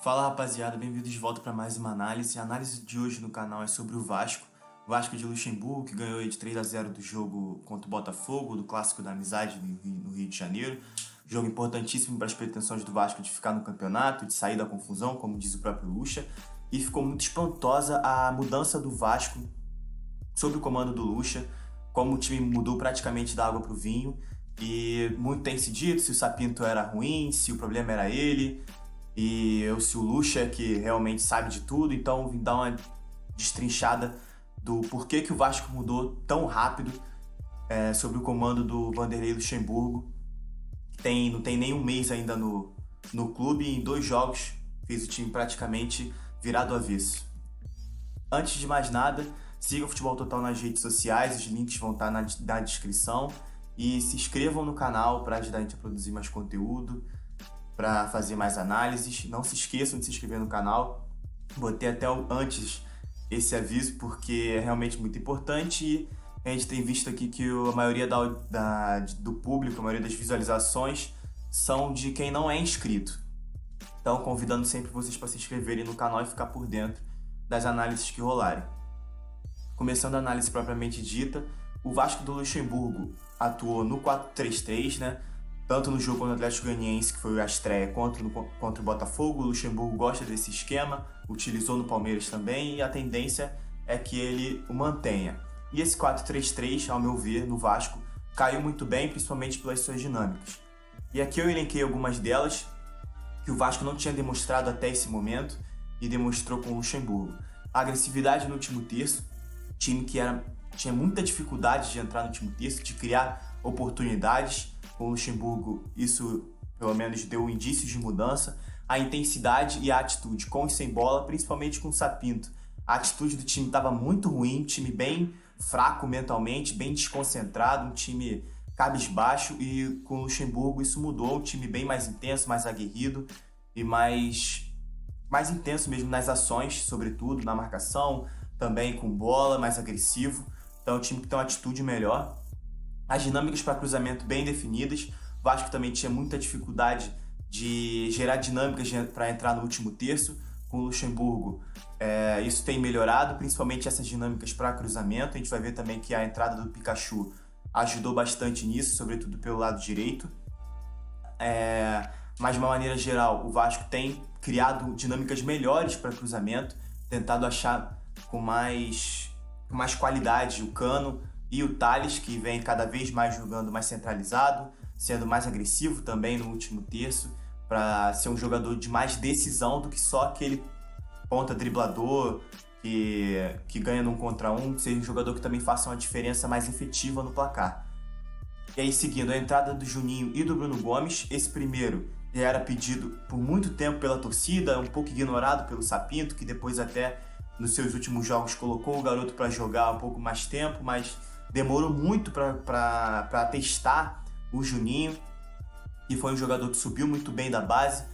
Fala rapaziada, bem-vindos de volta para mais uma análise. A análise de hoje no canal é sobre o Vasco. Vasco de Luxemburgo, que ganhou de 3-0 do jogo contra o Botafogo, do Clássico da Amizade no Rio de Janeiro. Jogo importantíssimo para as pretensões do Vasco de ficar no campeonato, de sair da confusão, como diz o próprio Lucha. E ficou muito espantosa a mudança do Vasco sob o comando do Lucha, como o time mudou praticamente da água para o vinho. E muito tem se dito se o Sapinto era ruim, se o problema era ele, se o Lucha que realmente sabe de tudo. Então vim dar uma destrinchada do porquê que o Vasco mudou tão rápido sob o comando do Vanderlei Luxemburgo. Não tem nem um mês ainda no clube e em 2 jogos fez o time praticamente virar do avesso. Antes de mais nada, siga o Futebol Total nas redes sociais, os links vão estar na descrição. E se inscrevam no canal para ajudar a gente a produzir mais conteúdo, para fazer mais análises. Não se esqueçam de se inscrever no canal. Botei até antes esse aviso porque é realmente muito importante e a gente tem visto aqui que a maioria do público, a maioria das visualizações são de quem não é inscrito. Então, convidando sempre vocês para se inscreverem no canal e ficar por dentro das análises que rolarem. Começando a análise propriamente dita, o Vasco do Luxemburgo atuou no 4-3-3, né? Tanto no jogo contra o Atlético Goianiense, que foi a estreia, contra o Botafogo. O Luxemburgo gosta desse esquema, utilizou no Palmeiras também, e a tendência é que ele o mantenha. E esse 4-3-3, ao meu ver, no Vasco, caiu muito bem, principalmente pelas suas dinâmicas. E aqui eu elenquei algumas delas que o Vasco não tinha demonstrado até esse momento e demonstrou com o Luxemburgo. A agressividade no último terço, time que tinha muita dificuldade de entrar no último terço, de criar oportunidades. Com o Luxemburgo, isso pelo menos deu indícios de mudança. A intensidade e a atitude com e sem bola, principalmente com o Sapinto. A atitude do time estava muito ruim, um time bem fraco mentalmente, bem desconcentrado, um time cabisbaixo, e com o Luxemburgo isso mudou, um time bem mais intenso, mais aguerrido e mais intenso mesmo nas ações, sobretudo na marcação, também com bola, mais agressivo. Então é um time que tem uma atitude melhor. As dinâmicas para cruzamento bem definidas. O Vasco também tinha muita dificuldade de gerar dinâmicas para entrar no último terço. Com o Luxemburgo, isso tem melhorado, principalmente essas dinâmicas para cruzamento. A gente vai ver também que a entrada do Pikachu ajudou bastante nisso, sobretudo pelo lado direito. Mas de uma maneira geral, o Vasco tem criado dinâmicas melhores para cruzamento, tentado achar com mais qualidade o Cano e o Thales, que vem cada vez mais jogando mais centralizado, sendo mais agressivo também no último terço, para ser um jogador de mais decisão do que só aquele ponta driblador que ganha num contra um, ser um jogador que também faça uma diferença mais efetiva no placar. E aí, seguindo a entrada do Juninho e do Bruno Gomes, esse primeiro já era pedido por muito tempo pela torcida, um pouco ignorado pelo Sapinto, que depois até nos seus últimos jogos colocou o garoto para jogar um pouco mais tempo, mas demorou muito para testar o Juninho, e foi um jogador que subiu muito bem da base,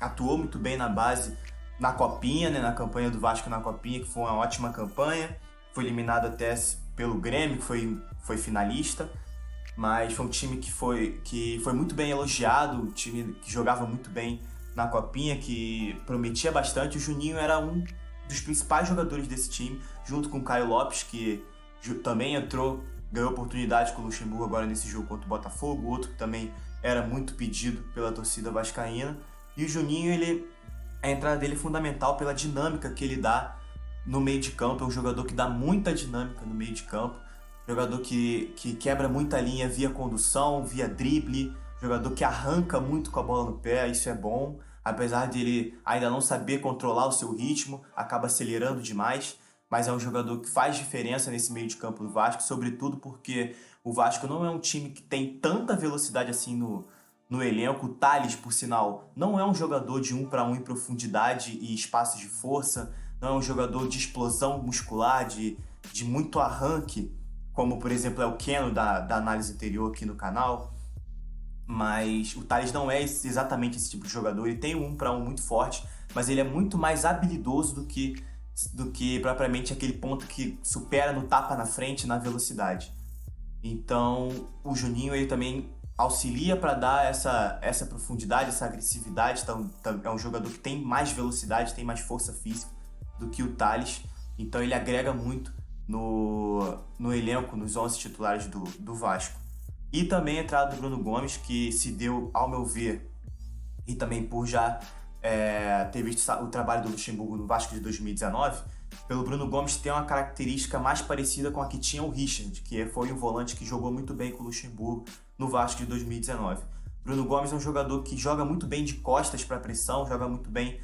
atuou muito bem na base na Copinha, né, na campanha do Vasco na Copinha, que foi uma ótima campanha, foi eliminado até pelo Grêmio, que foi finalista, mas foi um time que foi muito bem elogiado, um time que jogava muito bem na Copinha, que prometia bastante. O Juninho era um dos principais jogadores desse time, junto com o Caio Lopes, que também ganhou oportunidade com o Luxemburgo agora nesse jogo contra o Botafogo, outro que também era muito pedido pela torcida vascaína. E o Juninho, a entrada dele é fundamental pela dinâmica que ele dá no meio de campo. É um jogador que dá muita dinâmica no meio de campo, jogador que quebra muita linha via condução, via drible, jogador que arranca muito com a bola no pé. Isso é bom, apesar de ele ainda não saber controlar o seu ritmo, acaba acelerando demais, mas é um jogador que faz diferença nesse meio de campo do Vasco, sobretudo porque o Vasco não é um time que tem tanta velocidade assim no elenco. O Thales, por sinal, não é um jogador de 1-1 em profundidade e espaços de força, não é um jogador de explosão muscular, de muito arranque, como por exemplo é o Keno da análise anterior aqui no canal. Mas o Thales não é exatamente esse tipo de jogador. Ele tem um 1-1 muito forte, mas ele é muito mais habilidoso do que propriamente aquele ponto que supera no tapa na frente, na velocidade. Então o Juninho, ele também auxilia para dar essa profundidade, essa agressividade. Então, é um jogador que tem mais velocidade, tem mais força física do que o Tales. Então ele agrega muito no elenco, nos 11 titulares do Vasco. E também a entrada do Bruno Gomes, que se deu, ao meu ver, e também por já ter visto o trabalho do Luxemburgo no Vasco de 2019, pelo Bruno Gomes ter uma característica mais parecida com a que tinha o Richard, que foi um volante que jogou muito bem com o Luxemburgo no Vasco de 2019. Bruno Gomes é um jogador que joga muito bem de costas para pressão, joga muito bem,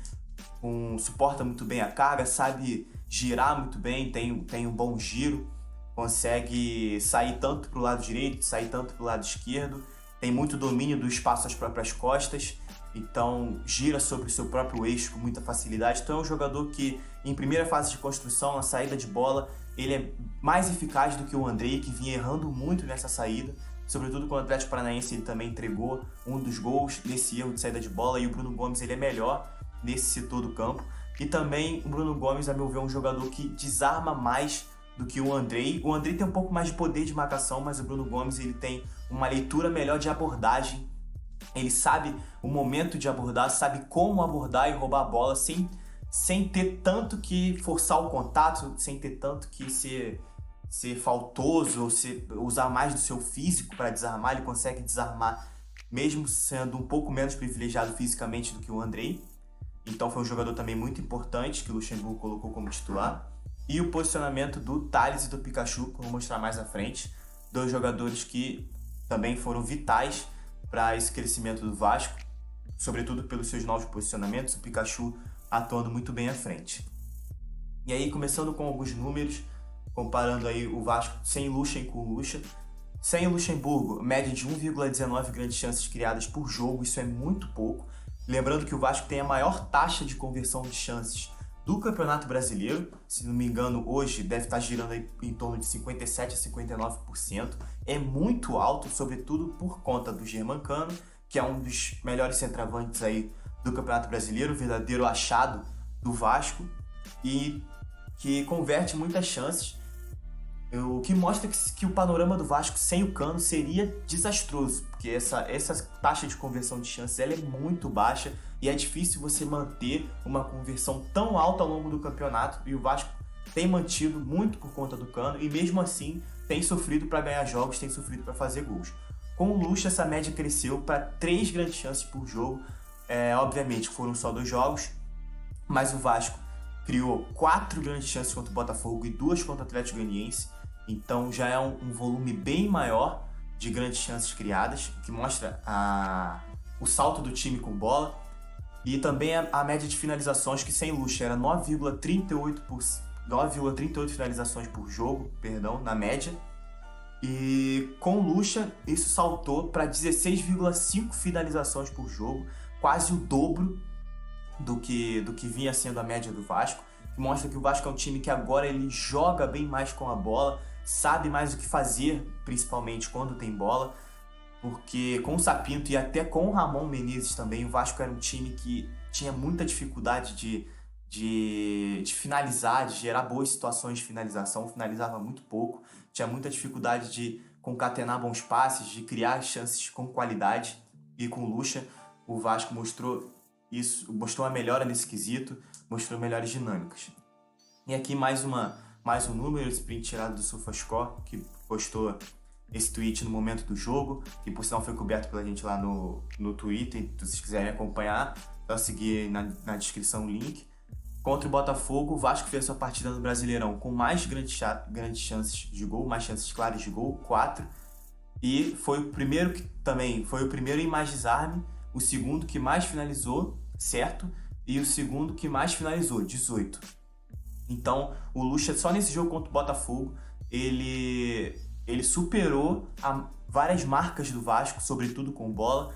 suporta muito bem a carga, sabe girar muito bem, tem um bom giro, consegue sair tanto para o lado direito, sair tanto para o lado esquerdo, tem muito domínio do espaço às próprias costas, então gira sobre o seu próprio eixo com muita facilidade. Então é um jogador que, em primeira fase de construção, na saída de bola, ele é mais eficaz do que o Andrei, que vinha errando muito nessa saída, sobretudo com o Atlético Paranaense. Ele também entregou um dos gols nesse erro de saída de bola, e o Bruno Gomes ele é melhor nesse setor do campo. E também o Bruno Gomes, a meu ver, é um jogador que desarma mais do que o Andrei. O Andrei tem um pouco mais de poder de marcação, mas o Bruno Gomes ele tem uma leitura melhor de abordagem. Ele sabe o momento de abordar, sabe como abordar e roubar a bola sem ter tanto que forçar o contato, sem ter tanto que ser faltoso ou usar mais do seu físico para desarmar. Ele consegue desarmar mesmo sendo um pouco menos privilegiado fisicamente do que o Andrei. Então foi um jogador também muito importante que o Luxemburgo colocou como titular. E o posicionamento do Tales e do Pikachu, que eu vou mostrar mais à frente. Dois jogadores que também foram vitais para esse crescimento do Vasco, sobretudo pelos seus novos posicionamentos, o Pikachu atuando muito bem à frente. E aí, começando com alguns números, comparando aí o Vasco sem Luxa com o Luxa. Sem o Luxemburgo, média de 1,19 grandes chances criadas por jogo, isso é muito pouco. Lembrando que o Vasco tem a maior taxa de conversão de chances do Campeonato Brasileiro, se não me engano, hoje deve estar girando aí em torno de 57% a 59%. É muito alto, sobretudo por conta do Germancano, que é um dos melhores centroavantes aí do Campeonato Brasileiro, o verdadeiro achado do Vasco, e que converte muitas chances, o que mostra que o panorama do Vasco sem o Cano seria desastroso, porque essa taxa de conversão de chances ela é muito baixa e é difícil você manter uma conversão tão alta ao longo do campeonato, e o Vasco tem mantido muito por conta do Cano e mesmo assim tem sofrido para ganhar jogos, tem sofrido para fazer gols. Com o Lucha, essa média cresceu para 3 grandes chances por jogo. Obviamente foram só 2 jogos, mas o Vasco criou 4 grandes chances contra o Botafogo e 2 contra o Atlético Goianiense. Então já é um volume bem maior de grandes chances criadas, o que mostra o salto do time com bola. E também a média de finalizações, que sem Lucha era 9,38 finalizações por jogo, na média. E com Lucha isso saltou para 16,5 finalizações por jogo, quase o dobro do que vinha sendo a média do Vasco, que mostra que o Vasco é um time que agora ele joga bem mais com a bola, sabe mais o que fazer, principalmente quando tem bola, porque com o Sapinto e até com o Ramon Menezes também, o Vasco era um time que tinha muita dificuldade de finalizar, de gerar boas situações de finalização, finalizava muito pouco, tinha muita dificuldade de concatenar bons passes, de criar chances com qualidade, e com o Lucha o Vasco mostrou uma melhora nesse quesito, mostrou melhores dinâmicas. E aqui mais um número, esse print tirado do SofaScore, que postou esse tweet no momento do jogo, que por sinal foi coberto pela gente lá no Twitter. Se vocês quiserem acompanhar, é só seguir na descrição o link. Contra o Botafogo, o Vasco fez sua partida no Brasileirão com mais grandes chances de gol, mais chances claras de gol, 4. E foi o primeiro em mais desarme, o segundo que mais finalizou, certo? E o segundo que mais finalizou, 18. Então, o Lucha, só nesse jogo contra o Botafogo, ele superou várias marcas do Vasco, sobretudo com bola,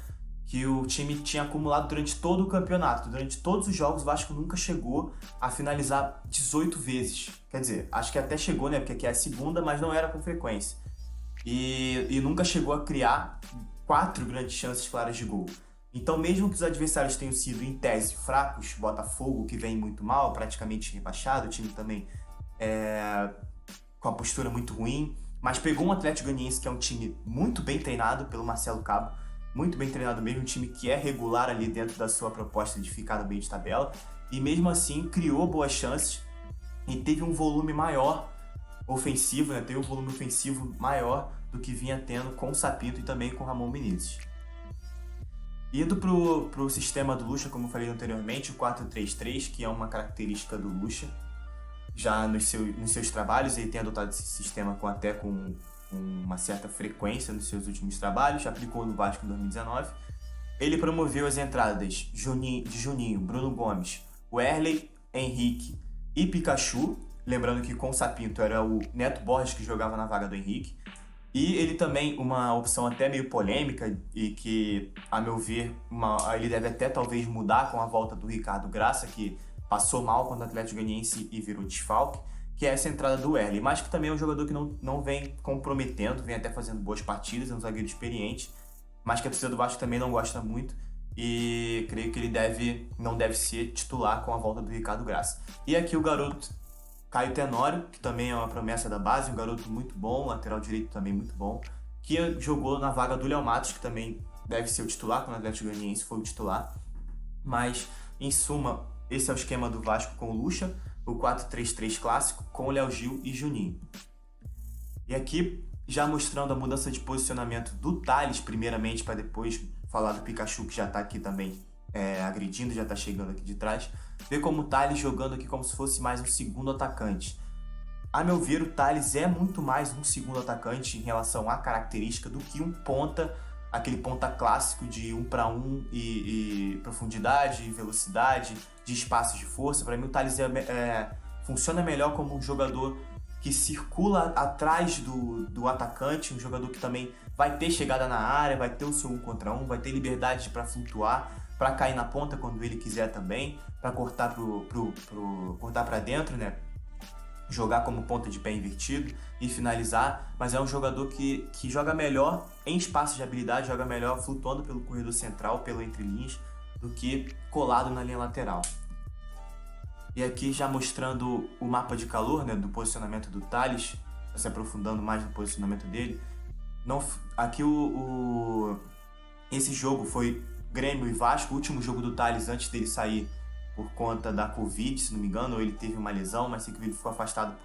que o time tinha acumulado durante todo o campeonato. Durante todos os jogos, o Vasco nunca chegou a finalizar 18 vezes. Quer dizer, acho que até chegou, né? Porque aqui é a segunda, mas não era com frequência. E nunca chegou a criar 4 grandes chances claras de gol. Então, mesmo que os adversários tenham sido, em tese, fracos, Botafogo, que vem muito mal, praticamente rebaixado, o time também com a postura muito ruim, mas pegou um Atlético Goianiense que é um time muito bem treinado pelo Marcelo Cabo, muito bem treinado mesmo, um time que é regular ali dentro da sua proposta de ficar no meio de tabela, e mesmo assim criou boas chances e teve um volume maior ofensivo, né? Teve um volume ofensivo maior do que vinha tendo com o Sapinto e também com o Ramon Menezes. Indo pro sistema do Lucha, como eu falei anteriormente, o 4-3-3, que é uma característica do Lucha, já nos seus trabalhos, ele tem adotado esse sistema com uma certa frequência nos seus últimos trabalhos, aplicou no Vasco em 2019. Ele promoveu as entradas de Juninho, Bruno Gomes, Werley, Henrique e Pikachu, lembrando que com o Sapinto era o Neto Borges que jogava na vaga do Henrique. E ele também, uma opção até meio polêmica e que, a meu ver, ele deve até talvez mudar com a volta do Ricardo Graça, que passou mal contra o Atlético Goianiense e virou desfalque, que é essa entrada do Werley, mas que também é um jogador que não vem comprometendo, vem até fazendo boas partidas, é um zagueiro experiente, mas que a torcida do Vasco também não gosta muito, e creio que ele não deve ser titular com a volta do Ricardo Graça. E aqui o garoto Caio Tenório, que também é uma promessa da base, um garoto muito bom, lateral direito também muito bom, que jogou na vaga do Léo Matos, que também deve ser o titular, quando o Atlético Goianiense foi o titular. Mas, em suma, esse é o esquema do Vasco com o Lucha, o 4-3-3 clássico, com o Léo Gil e Juninho. E aqui, já mostrando a mudança de posicionamento do Thales, primeiramente, para depois falar do Pikachu, que já está aqui também agredindo, já está chegando aqui de trás. Ver como o Thales jogando aqui como se fosse mais um segundo atacante. A meu ver, o Thales é muito mais um segundo atacante em relação à característica do que um ponta, aquele ponta clássico de 1 para 1 e profundidade, velocidade, de espaços de força. Para mim, o Thales funciona melhor como um jogador que circula atrás do atacante, um jogador que também vai ter chegada na área, vai ter o seu 1 contra 1, vai ter liberdade para flutuar, para cair na ponta quando ele quiser também, para cortar cortar para dentro, né? Jogar como ponta de pé invertido e finalizar, mas é um jogador que joga melhor em espaços de habilidade, joga melhor flutuando pelo corredor central, pelo entre linhas, do que colado na linha lateral. E aqui já mostrando o mapa de calor, né, do posicionamento do Thales, se aprofundando mais no posicionamento dele. Aqui esse jogo foi Grêmio e Vasco, o último jogo do Thales antes dele sair por conta da Covid, se não me engano, ou ele teve uma lesão, mas sei que ele ficou afastado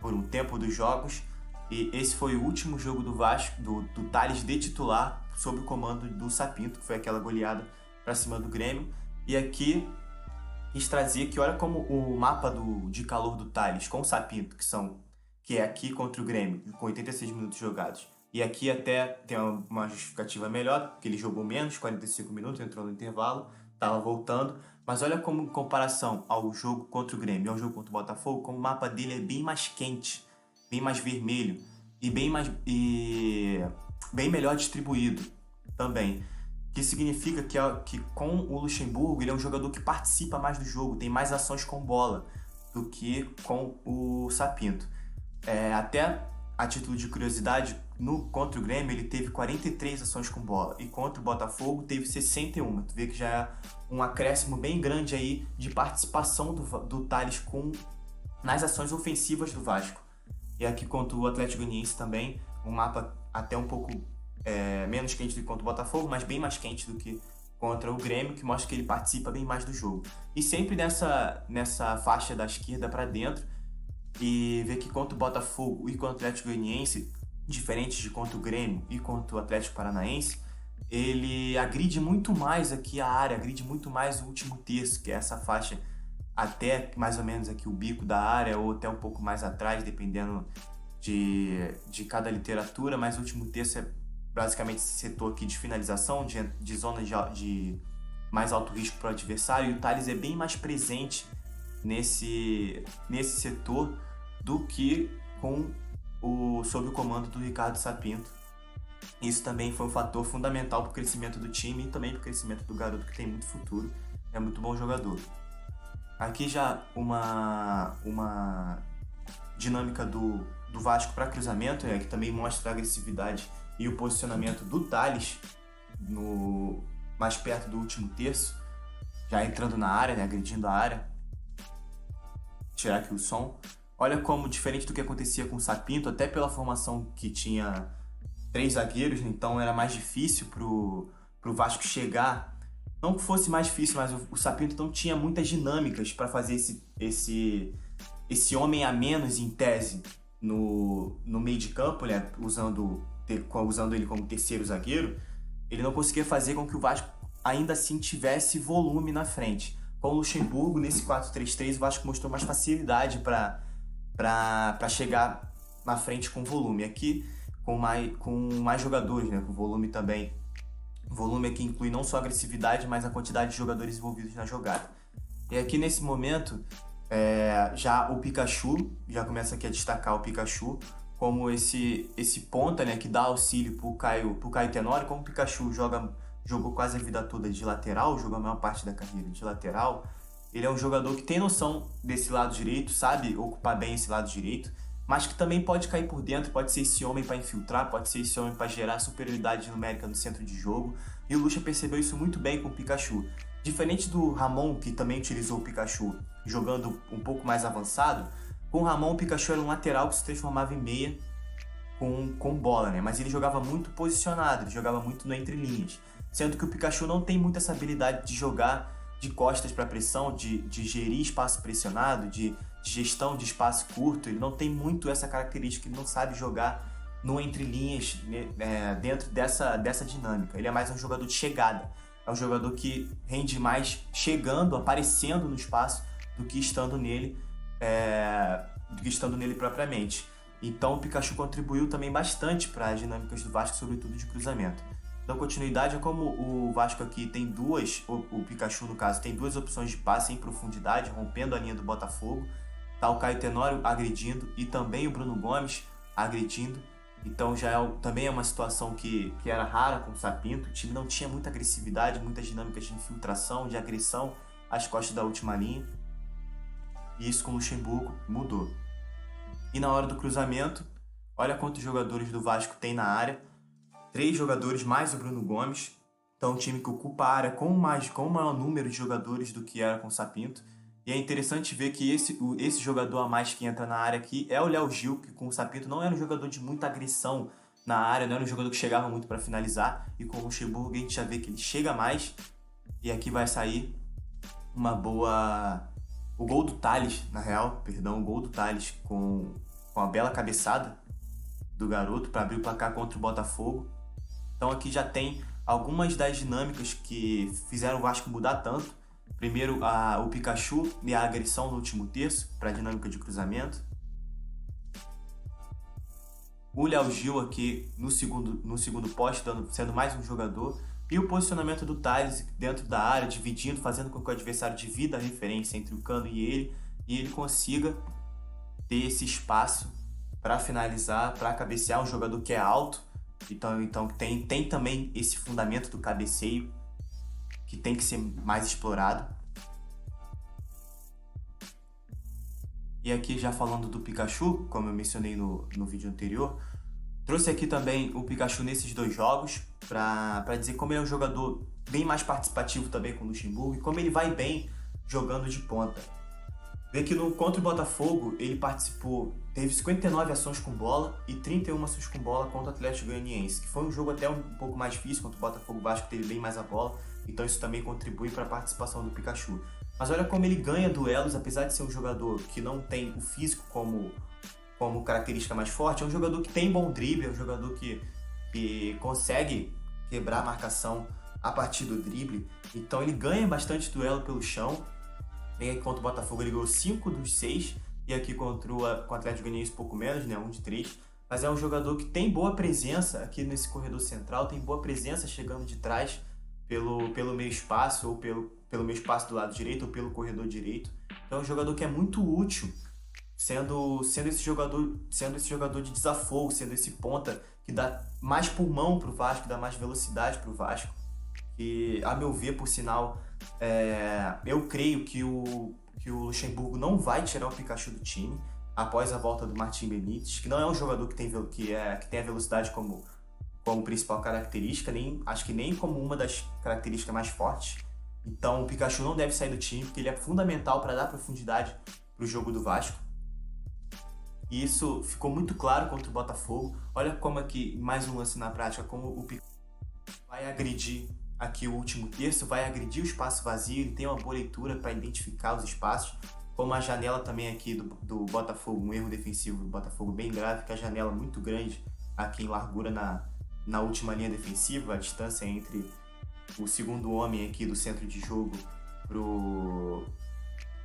por um tempo dos jogos. E esse foi o último jogo do Vasco, do Thales de titular, sob o comando do Sapinto, que foi aquela goleada para cima do Grêmio. E aqui quis trazer que olha como o mapa de calor do Thales com o Sapinto, que é aqui contra o Grêmio, com 86 minutos jogados. E aqui até tem uma justificativa melhor, porque ele jogou menos, 45 minutos, entrou no intervalo, estava voltando. Mas olha como, em comparação ao jogo contra o Grêmio e ao jogo contra o Botafogo, como o mapa dele é bem mais quente, bem mais vermelho e bem melhor distribuído também. Que significa que com o Luxemburgo ele é um jogador que participa mais do jogo, tem mais ações com bola do que com o Sapinto. Até a título de curiosidade, contra o Grêmio ele teve 43 ações com bola e contra o Botafogo teve 61. Tu vê que já é um acréscimo bem grande aí de participação do Thales nas ações ofensivas do Vasco. E aqui contra o Atlético Goianiense também, um mapa até um pouco menos quente do que contra o Botafogo, mas bem mais quente do que contra o Grêmio, que mostra que ele participa bem mais do jogo. E sempre nessa faixa da esquerda para dentro, e ver que contra o Botafogo e contra o Atlético Goianiense, diferente de contra o Grêmio e contra o Atlético Paranaense, ele agride muito mais aqui a área, agride muito mais o último terço, que é essa faixa até mais ou menos aqui o bico da área, ou até um pouco mais atrás, dependendo de cada literatura, mas o último terço é basicamente esse setor aqui de finalização, de zona de mais alto risco para o adversário, e o Thales é bem mais presente nesse setor do que sob o comando do Ricardo Sapinto. Isso também foi um fator fundamental para o crescimento do time e também para o crescimento do garoto, que tem muito futuro, é muito bom jogador. Aqui já uma dinâmica do Vasco para cruzamento, que também mostra a agressividade e o posicionamento do Thales mais perto do último terço, já entrando na área, agredindo a área. Tirar aqui o som. Olha como, diferente do que acontecia com o Sapinto, até pela formação que tinha 3 zagueiros, né? Então era mais difícil pro Vasco chegar. Não que fosse mais difícil, mas o Sapinto não tinha muitas dinâmicas para fazer esse homem a menos em tese no meio de campo, né? Usando ele como terceiro zagueiro. Ele não conseguia fazer com que o Vasco ainda assim tivesse volume na frente. Com o Luxemburgo, nesse 4-3-3, o Vasco mostrou mais facilidade para chegar na frente com volume. Aqui, com mais jogadores, né? Com volume também. O volume aqui inclui não só a agressividade, mas a quantidade de jogadores envolvidos na jogada. E aqui nesse momento, já o Pikachu, já começa aqui a destacar o Pikachu, como esse ponta, né, que dá auxílio pro Caio Tenório. Como o Pikachu jogou quase a vida toda de lateral, jogou a maior parte da carreira de lateral, ele é um jogador que tem noção desse lado direito, sabe ocupar bem esse lado direito, mas que também pode cair por dentro, pode ser esse homem para infiltrar, pode ser esse homem para gerar superioridade numérica no centro de jogo, e o Lucha percebeu isso muito bem com o Pikachu. Diferente do Ramon, que também utilizou o Pikachu jogando um pouco mais avançado, com o Ramon o Pikachu era um lateral que se transformava em meia com bola, né? Mas ele jogava muito posicionado, ele jogava muito no entrelinhas, sendo que o Pikachu não tem muito essa habilidade de jogar de costas para pressão, de gerir espaço pressionado, de gestão de espaço curto. Ele não tem muito essa característica, ele não sabe jogar no entrelinhas, né, dentro dessa dinâmica. Ele é mais um jogador de chegada, é um jogador que rende mais chegando, aparecendo no espaço, do que estando nele propriamente. Então o Pikachu contribuiu também bastante para as dinâmicas do Vasco, sobretudo de cruzamento. Então, continuidade é como o Vasco aqui tem o Pikachu no caso, tem 2 opções de passe em profundidade, rompendo a linha do Botafogo. Tá o Caio Tenório agredindo e também o Bruno Gomes agredindo. Então também é uma situação que era rara com o Sapinto. O time não tinha muita agressividade, muitas dinâmicas de infiltração, de agressão às costas da última linha. E isso com o Luxemburgo mudou. E na hora do cruzamento, olha quantos jogadores do Vasco tem na área. 3 jogadores mais o Bruno Gomes. Então, um time que ocupa a área com o maior número de jogadores do que era com o Sapinto. E é interessante ver que esse jogador a mais que entra na área aqui é o Léo Gil, que com o Sapinto não era um jogador de muita agressão na área, não era um jogador que chegava muito para finalizar. E com o Luxemburgo a gente já vê que ele chega mais. E aqui vai sair uma boa... O gol do Thales, o gol do Thales com a bela cabeçada do garoto para abrir o placar contra o Botafogo. Então aqui já tem algumas das dinâmicas que fizeram o Vasco mudar tanto. Primeiro, o Pikachu e a agressão no último terço para a dinâmica de cruzamento. O Léo Gil aqui no segundo poste, sendo mais um jogador. E o posicionamento do Thales dentro da área, dividindo, fazendo com que o adversário divida a referência entre o Cano e ele consiga ter esse espaço para finalizar, para cabecear. Um jogador que é alto, então tem também esse fundamento do cabeceio, que tem que ser mais explorado. E aqui já falando do Pikachu, como eu mencionei no vídeo anterior, trouxe aqui também o Pikachu nesses 2 jogos, para dizer como ele é um jogador bem mais participativo também com o Luxemburgo, e como ele vai bem jogando de ponta. Vê que contra o Botafogo ele teve 59 ações com bola e 31 ações com bola contra o Atlético Goianiense, que foi um jogo até um pouco mais difícil contra o Botafogo. O Vasco teve bem mais a bola, então isso também contribui para a participação do Pikachu. Mas olha como ele ganha duelos, apesar de ser um jogador que não tem o físico como característica mais forte. É um jogador que tem bom drible, é um jogador que consegue quebrar a marcação a partir do drible, então ele ganha bastante duelo pelo chão. E aqui contra o Botafogo ele ganhou 5 dos 6, e aqui contra o Atlético Goianiense pouco menos, né, 1 de 3. Mas é um jogador que tem boa presença aqui nesse corredor central, tem boa presença chegando de trás pelo meio espaço, ou pelo meio espaço do lado direito, ou pelo corredor direito. Então é um jogador que é muito útil, sendo esse jogador de desafogo, sendo esse ponta que dá mais pulmão para o Vasco, dá mais velocidade para o Vasco. E, a meu ver, por sinal, eu creio que o Luxemburgo não vai tirar o Pikachu do time após a volta do Martim Benítez, que não é um jogador que tem a velocidade como principal característica, acho que nem como uma das características mais fortes. Então o Pikachu não deve sair do time, porque ele é fundamental para dar profundidade para o jogo do Vasco. E isso ficou muito claro contra o Botafogo. Olha como aqui, mais um lance na prática, como o Pikachu vai agredir aqui o último terço, vai agredir o espaço vazio, ele tem uma boa leitura para identificar os espaços, como a janela também aqui do Botafogo, um erro defensivo do Botafogo bem grave, que a janela muito grande aqui em largura na última linha defensiva, a distância entre o segundo homem aqui do centro de jogo pro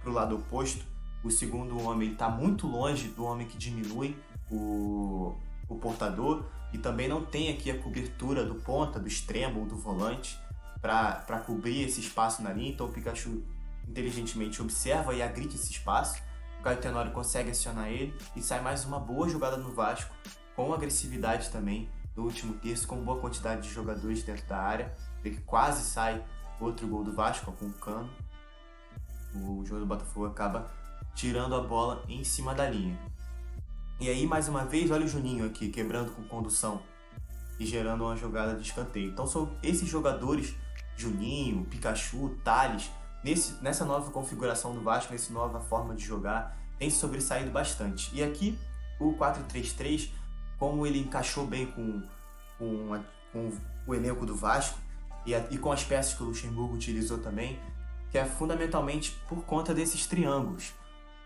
lado oposto. O segundo homem está muito longe do homem que diminui o portador, e também não tem aqui a cobertura do ponta, do extremo ou do volante para cobrir esse espaço na linha. Então o Pikachu inteligentemente observa e agride esse espaço. O Caio Tenório consegue acionar ele e sai mais uma boa jogada no Vasco, com agressividade também no último terço, com boa quantidade de jogadores dentro da área. Ele quase sai outro gol do Vasco com o Cano. O jogador do Botafogo acaba tirando a bola em cima da linha. E aí, mais uma vez, olha o Juninho aqui, quebrando com condução e gerando uma jogada de escanteio. Então são esses jogadores, Juninho, Pikachu, Thales, nessa nova configuração do Vasco, nessa nova forma de jogar, tem se sobressaído bastante. E aqui, o 4-3-3, como ele encaixou bem com o elenco do Vasco e com as peças que o Luxemburgo utilizou também, que é fundamentalmente por conta desses triângulos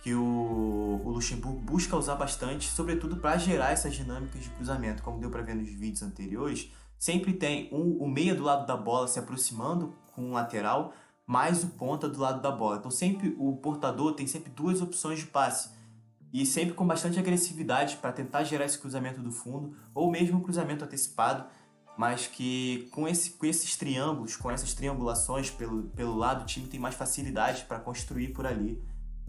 que o Luxemburgo busca usar bastante, sobretudo para gerar essas dinâmicas de cruzamento. Como deu para ver nos vídeos anteriores, sempre tem o meia do lado da bola se aproximando com o lateral, mais o ponta do lado da bola. Então sempre o portador tem sempre duas opções de passe, e sempre com bastante agressividade para tentar gerar esse cruzamento do fundo, ou mesmo um cruzamento antecipado, mas que com esses triângulos, com essas triangulações pelo lado, o time tem mais facilidade para construir por ali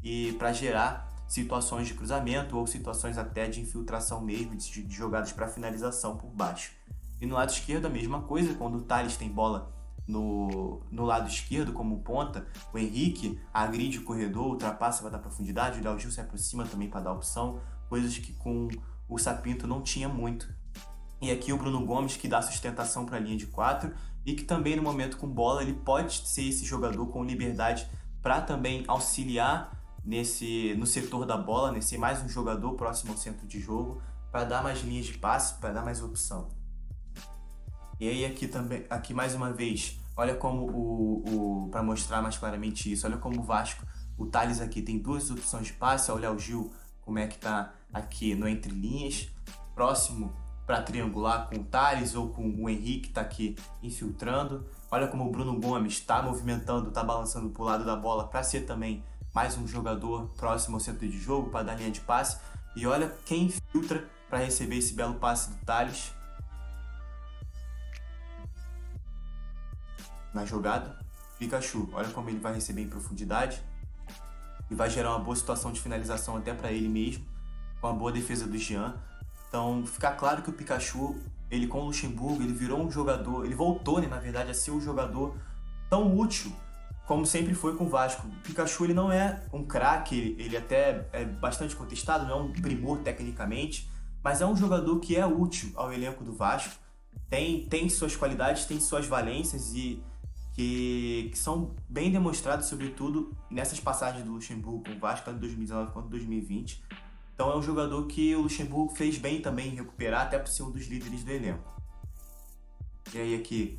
e para gerar situações de cruzamento ou situações até de infiltração mesmo, de jogadas para finalização por baixo. E no lado esquerdo a mesma coisa, quando o Thales tem bola no lado esquerdo como ponta, o Henrique agride o corredor, ultrapassa para dar profundidade, o Léo Gil se aproxima também para dar opção, coisas que com o Sapinto não tinha muito. E aqui o Bruno Gomes, que dá sustentação para a linha de 4 e que também no momento com bola ele pode ser esse jogador com liberdade para também auxiliar no setor da bola, ser mais um jogador próximo ao centro de jogo, para dar mais linhas de passe, para dar mais opção. E aí aqui mais uma vez, olha como para mostrar mais claramente isso, olha como o Vasco, o Thales aqui tem duas opções de passe, olha o Gil como é que tá aqui no entre linhas, próximo para triangular com o Thales ou com o Henrique que está aqui infiltrando. Olha como o Bruno Gomes está movimentando, está balançando para o lado da bola para ser também mais um jogador próximo ao centro de jogo, para dar linha de passe. E olha quem infiltra para receber esse belo passe do Thales. Na jogada, Pikachu, olha como ele vai receber em profundidade e vai gerar uma boa situação de finalização até para ele mesmo, com a boa defesa do Jean. Então fica claro que o Pikachu, ele com o Luxemburgo, ele virou um jogador, ele voltou, na verdade, a ser um jogador tão útil como sempre foi com o Vasco. O Pikachu ele não é um craque, ele até é bastante contestado, não é um primor tecnicamente, mas é um jogador que é útil ao elenco do Vasco, tem suas qualidades, tem suas valências e que são bem demonstradas, sobretudo nessas passagens do Luxemburgo com o Vasco, tanto em 2019 quanto em 2020. Então é um jogador que o Luxemburgo fez bem também em recuperar, até por ser um dos líderes do elenco. E aí aqui,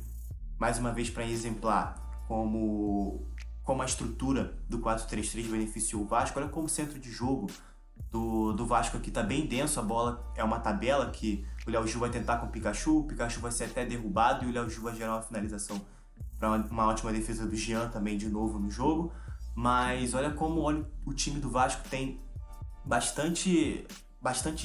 mais uma vez para exemplar como a estrutura do 4-3-3 beneficiou o Vasco. Olha como o centro de jogo do Vasco aqui está bem denso, a bola é uma tabela que o Léo Gil vai tentar com o Pikachu vai ser até derrubado e o Léo Gil vai gerar uma finalização para uma ótima defesa do Jean também de novo no jogo. Mas olha o time do Vasco tem bastante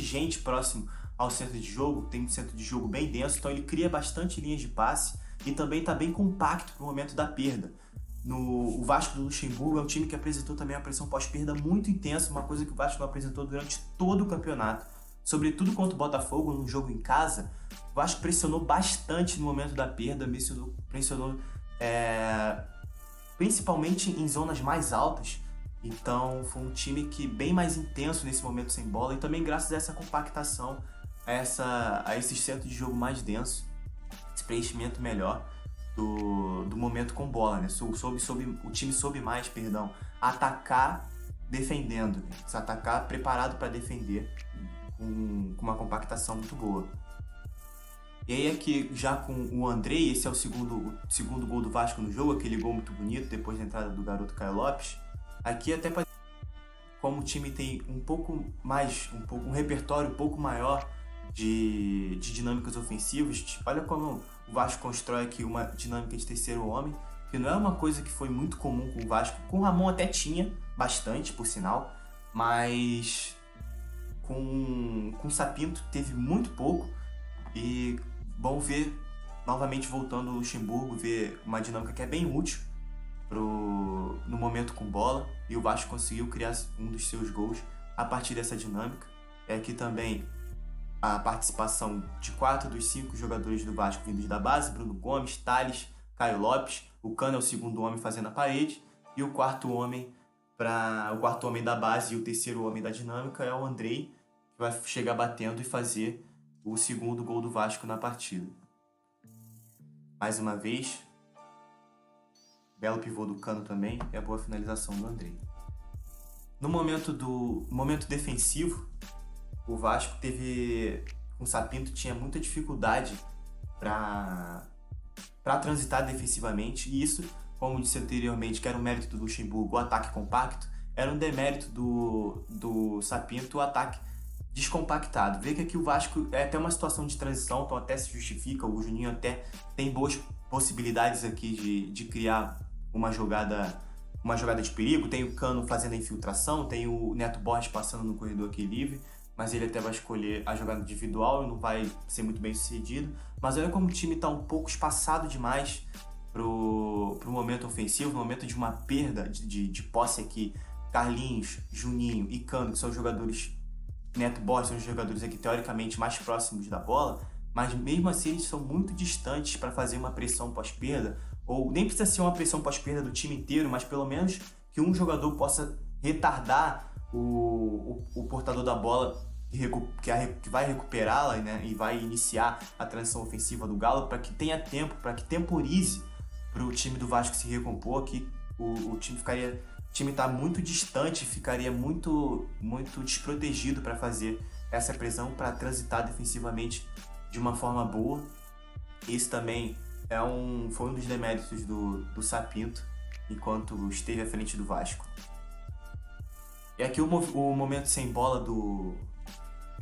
gente próximo ao centro de jogo, tem um centro de jogo bem denso, então ele cria bastante linhas de passe e também está bem compacto no momento da perda. O Vasco do Luxemburgo é um time que apresentou também uma pressão pós-perda muito intensa, uma coisa que o Vasco não apresentou durante todo o campeonato. Sobretudo contra o Botafogo, num jogo em casa, o Vasco pressionou bastante no momento da perda, pressionou principalmente em zonas mais altas. Então foi um time que bem mais intenso nesse momento sem bola e também graças a essa compactação, a esse centro de jogo mais denso, esse preenchimento melhor do momento com bola, né? O time soube mais, atacar defendendo, se atacar preparado para defender com uma compactação muito boa. E aí aqui, já com o Andrei, esse é o segundo gol do Vasco no jogo, aquele gol muito bonito, depois da entrada do garoto Caio Lopes. Aqui até como o time tem um repertório um pouco maior de dinâmicas ofensivas, olha como o Vasco constrói aqui uma dinâmica de terceiro homem, que não é uma coisa que foi muito comum com o Vasco. Com o Ramon até tinha bastante, por sinal, mas com o Sapinto teve muito pouco. E bom ver novamente voltando o Luxemburgo, ver uma dinâmica que é bem útil no momento com bola, e o Vasco conseguiu criar um dos seus gols a partir dessa dinâmica. É aqui também a participação de 4 dos 5 jogadores do Vasco vindos da base: Bruno Gomes, Thales, Caio Lopes. O Cano é o segundo homem fazendo a parede, e o quarto homem da base e o terceiro homem da dinâmica é o Andrei, que vai chegar batendo e fazer o segundo gol do Vasco na partida. Mais uma vez, belo pivô do Cano também, e a boa finalização do Andrei. No momento defensivo, o Vasco com o Sapinto tinha muita dificuldade para transitar defensivamente, e isso, como disse anteriormente, que era um mérito do Luxemburgo, o ataque compacto, era um demérito do Sapinto, o ataque descompactado. Vê que aqui o Vasco é até uma situação de transição, então até se justifica, o Juninho até tem boas possibilidades aqui de criar uma jogada de perigo. Tem o Cano fazendo a infiltração, tem o Neto Borges passando no corredor aqui livre, mas ele até vai escolher a jogada individual e não vai ser muito bem sucedido. Mas olha como o time está um pouco espaçado demais pro momento ofensivo, no momento de uma perda de posse aqui. Carlinhos, Juninho e Cano, que são os jogadores, Neto Borges são os jogadores aqui teoricamente mais próximos da bola, mas mesmo assim eles são muito distantes para fazer uma pressão pós-perda, ou nem precisa ser uma pressão pós-perda do time inteiro, mas pelo menos que um jogador possa retardar o portador da bola que vai recuperá-la, né, e vai iniciar a transição ofensiva do Galo, para que tenha tempo, para que temporize para o time do Vasco se recompor. Aqui o time está muito distante, ficaria muito, muito desprotegido para fazer essa pressão, para transitar defensivamente de uma forma boa. Esse também foi um dos deméritos do Sapinto enquanto esteve à frente do Vasco. E aqui o momento sem bola do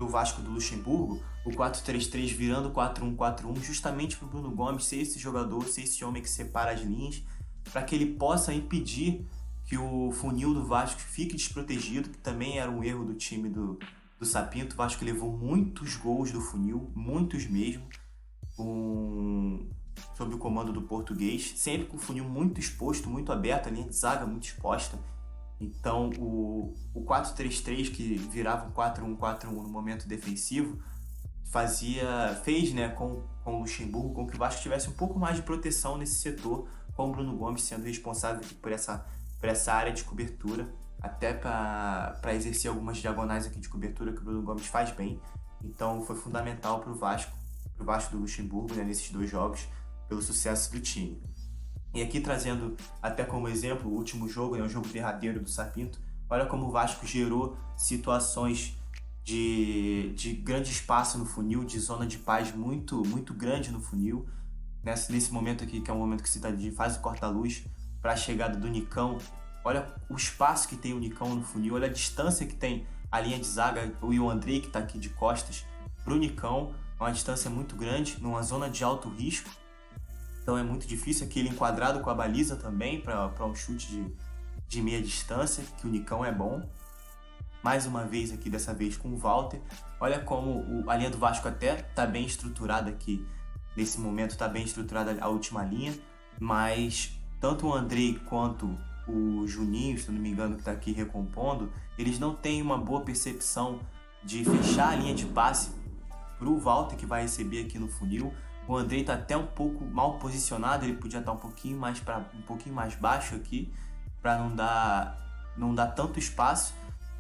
Vasco do Luxemburgo, o 4-3-3 virando 4-1-4-1, justamente para o Bruno Gomes ser esse jogador, ser esse homem que separa as linhas, para que ele possa impedir que o funil do Vasco fique desprotegido, que também era um erro do time do Sapinto. O Vasco levou muitos gols do funil, muitos mesmo, sob o comando do português, sempre com o funil muito exposto, muito aberto, a linha de zaga muito exposta. Então o 4-3-3, que virava um 4-1-4-1 no momento defensivo, fez, né, com o Luxemburgo, com que o Vasco tivesse um pouco mais de proteção nesse setor, com o Bruno Gomes sendo responsável por essa área de cobertura, até para exercer algumas diagonais aqui de cobertura que o Bruno Gomes faz bem. Então foi fundamental para o Vasco do Luxemburgo, né, nesses 2 jogos, pelo sucesso do time. E aqui trazendo até como exemplo o último jogo, né, o jogo derradeiro do Sapinto, olha como o Vasco gerou situações de grande espaço no funil, de zona de paz muito, muito grande no funil. Nesse momento aqui, que é um momento que se faz o corta-luz para a chegada do Nicão, olha o espaço que tem o Nicão no funil, olha a distância que tem a linha de zaga, e o Andrei que está aqui de costas para o Nicão, uma distância muito grande, numa zona de alto risco. Então é muito difícil. Aqui ele enquadrado com a baliza também, para um chute de meia distância, que o Nicão é bom. Mais uma vez aqui, dessa vez com o Walter. Olha como a linha do Vasco até está bem estruturada aqui. Nesse momento está bem estruturada a última linha, mas tanto o Andrei quanto o Juninho, se não me engano, que está aqui recompondo, eles não têm uma boa percepção de fechar a linha de passe para o Walter, que vai receber aqui no funil. O Andrei está até um pouco mal posicionado, ele podia estar um pouquinho mais baixo aqui, para não dar tanto espaço,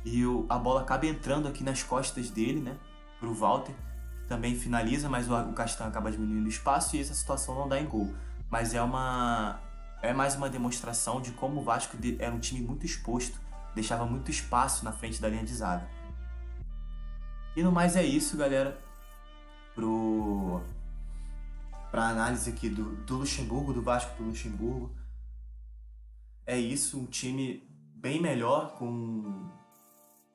e a bola acaba entrando aqui nas costas dele, né, para o Walter, que também finaliza, mas o Castan acaba diminuindo o espaço e essa situação não dá em gol. Mas é mais uma demonstração de como o Vasco era um time muito exposto, deixava muito espaço na frente da linha de zaga. E no mais é isso, galera, pra análise aqui do Luxemburgo, do Vasco do Luxemburgo. É isso, um time bem melhor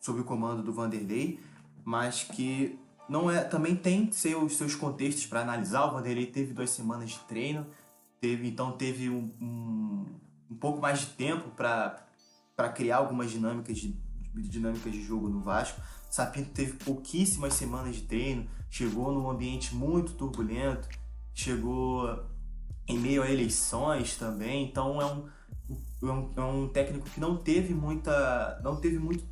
sob o comando do Vanderlei, mas que não é, também tem seus contextos para analisar. O Vanderlei teve 2 semanas de treino, teve um pouco mais de tempo para criar algumas dinâmicas de jogo no Vasco. Sapinto teve pouquíssimas semanas de treino, chegou num ambiente muito turbulento, chegou em meio a eleições também, então é um técnico que não teve muito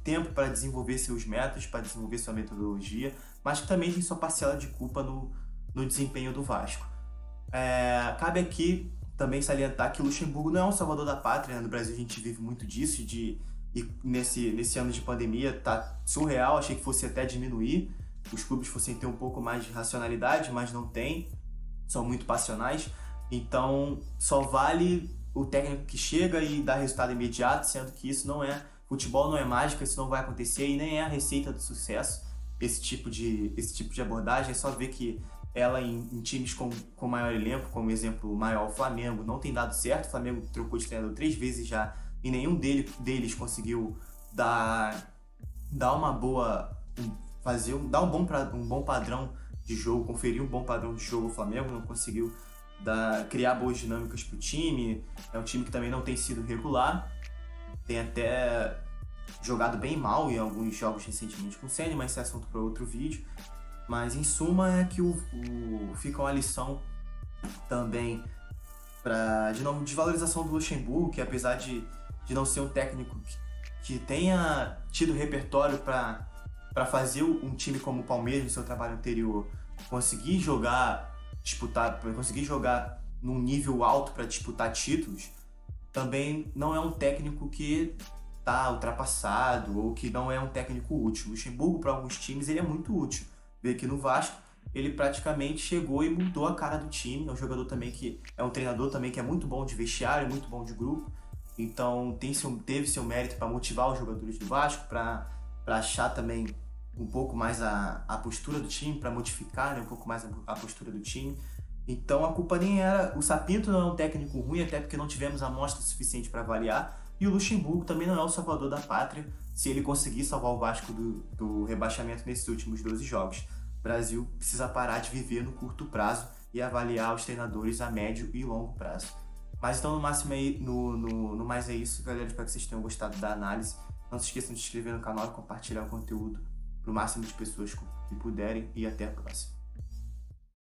tempo para desenvolver seus métodos, para desenvolver sua metodologia, mas que também tem sua parcela de culpa no desempenho do Vasco. Cabe aqui também salientar que o Luxemburgo não é um salvador da pátria, né? No Brasil a gente vive muito disso, e nesse ano de pandemia tá surreal, achei que fosse até diminuir, os clubes fossem ter um pouco mais de racionalidade, mas não tem, são muito passionais, então só vale o técnico que chega e dá resultado imediato, sendo que futebol não é mágica, isso não vai acontecer e nem é a receita do sucesso, esse tipo de abordagem. É só ver que ela em times com maior elenco, como exemplo maior o Flamengo, não tem dado certo. O Flamengo trocou de treinador 3 vezes já e nenhum deles conseguiu dar uma boa, dar um bom padrão de jogo, conferir um bom padrão de jogo. O Flamengo não conseguiu criar boas dinâmicas para o time. É um time que também não tem sido regular, tem até jogado bem mal em alguns jogos recentemente com o Ceni, mas esse é assunto para outro vídeo. Mas em suma é que fica uma lição também de valorização do Luxemburgo, que apesar de não ser um técnico que tenha tido repertório para fazer um time como o Palmeiras no seu trabalho anterior conseguir jogar num nível alto para disputar títulos, também não é um técnico que está ultrapassado ou que não é um técnico útil. O Luxemburgo, para alguns times, ele é muito útil. Vê que no Vasco ele praticamente chegou e mudou a cara do time. É um jogador também é um treinador também que é muito bom de vestiário, muito bom de grupo. Então teve seu mérito para motivar os jogadores do Vasco, para achar também um pouco mais a postura do time, para modificar, né, um pouco mais a postura do time. Então a culpa nem era... O Sapinto não é um técnico ruim, até porque não tivemos amostra suficiente para avaliar. E o Luxemburgo também não é o salvador da pátria, se ele conseguir salvar o Vasco do rebaixamento nesses últimos 12 jogos. O Brasil precisa parar de viver no curto prazo e avaliar os treinadores a médio e longo prazo. Mas então, no máximo no mais é isso, galera. Espero que vocês tenham gostado da análise. Não se esqueçam de se inscrever no canal e compartilhar o conteúdo para o máximo de pessoas que puderem. E até a próxima.